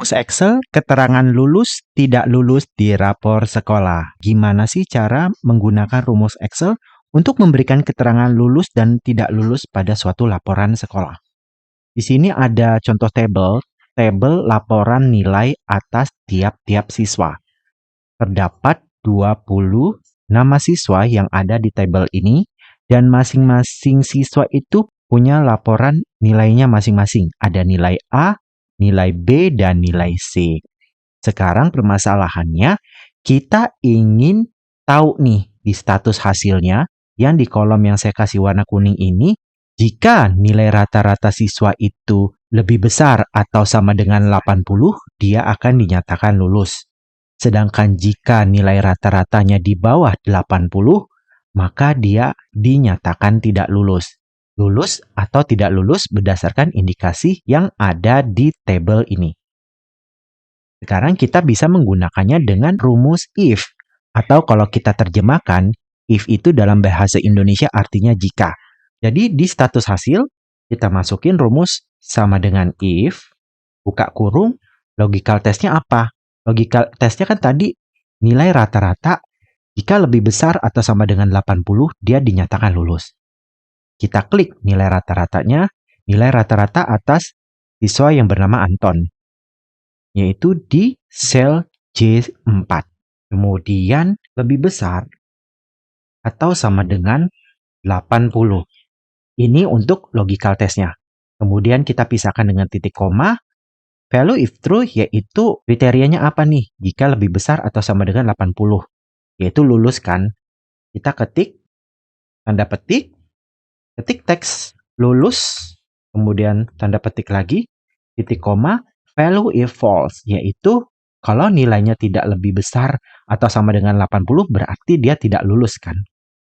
Rumus Excel, keterangan lulus, tidak lulus di rapor sekolah. Gimana sih cara menggunakan rumus Excel untuk memberikan keterangan lulus dan tidak lulus pada suatu laporan sekolah? Di sini ada contoh tabel laporan nilai atas tiap-tiap siswa. Terdapat 20 nama siswa yang ada di tabel ini, dan masing-masing siswa itu punya laporan nilainya masing-masing. Ada nilai A, nilai B, dan nilai C. Sekarang permasalahannya, kita ingin tahu nih di status hasilnya, yang di kolom yang saya kasih warna kuning ini, jika nilai rata-rata siswa itu lebih besar atau sama dengan 80, dia akan dinyatakan lulus. Sedangkan jika nilai rata-ratanya di bawah 80, maka dia dinyatakan tidak lulus. Lulus atau tidak lulus berdasarkan indikasi yang ada di tabel ini. Sekarang kita bisa menggunakannya dengan rumus if. Atau kalau kita terjemahkan, if itu dalam bahasa Indonesia artinya jika. Jadi di status hasil, kita masukin rumus sama dengan if, buka kurung, logical testnya apa? Logical testnya kan tadi nilai rata-rata, jika lebih besar atau sama dengan 80, dia dinyatakan lulus. Kita klik nilai rata-ratanya, nilai rata-rata atas siswa yang bernama Anton, yaitu di sel J4. Kemudian lebih besar atau sama dengan 80. Ini untuk logical testnya. Kemudian kita pisahkan dengan titik koma. Value if true yaitu kriterianya apa nih? Jika lebih besar atau sama dengan 80. Yaitu lulus kan? Kita ketik, tanda petik, ketik teks lulus, kemudian tanda petik lagi, titik koma, value if false, yaitu kalau nilainya tidak lebih besar atau sama dengan 80 berarti dia tidak lulus kan.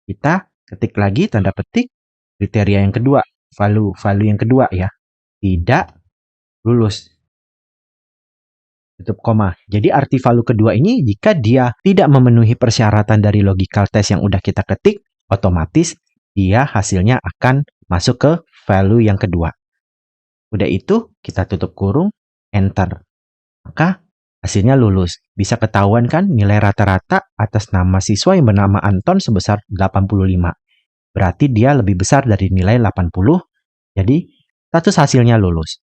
Kita ketik lagi tanda petik, kriteria yang kedua, value yang kedua ya, tidak lulus. Tutup koma. Jadi arti value kedua ini jika dia tidak memenuhi persyaratan dari logical test yang udah kita ketik, otomatis dia hasilnya akan masuk ke value yang kedua. Udah itu, kita tutup kurung, enter. Maka hasilnya lulus. Bisa ketahuan kan nilai rata-rata atas nama siswa yang bernama Anton sebesar 85. Berarti dia lebih besar dari nilai 80, jadi status hasilnya lulus.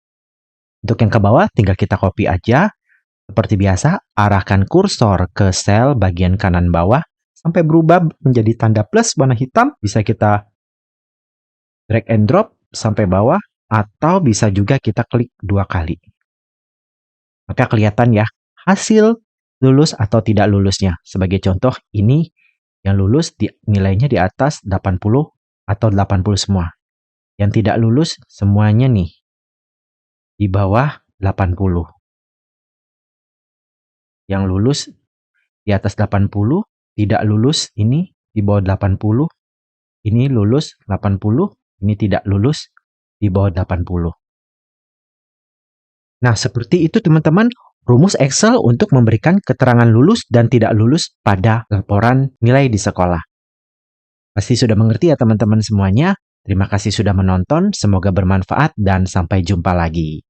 Untuk yang ke bawah, tinggal kita copy aja. Seperti biasa, arahkan kursor ke sel bagian kanan bawah sampai berubah menjadi tanda plus warna hitam. Bisa kita drag and drop sampai bawah, atau bisa juga kita klik 2 kali. Maka kelihatan ya, hasil lulus atau tidak lulusnya. Sebagai contoh, ini yang lulus nilainya di atas 80 atau 80 semua. Yang tidak lulus semuanya nih, di bawah 80. Yang lulus di atas 80, tidak lulus ini di bawah 80, ini lulus 80, ini tidak lulus di bawah 80. Nah, seperti itu teman-teman, rumus Excel untuk memberikan keterangan lulus dan tidak lulus pada laporan nilai di sekolah. Pasti sudah mengerti ya teman-teman semuanya. Terima kasih sudah menonton, semoga bermanfaat dan sampai jumpa lagi.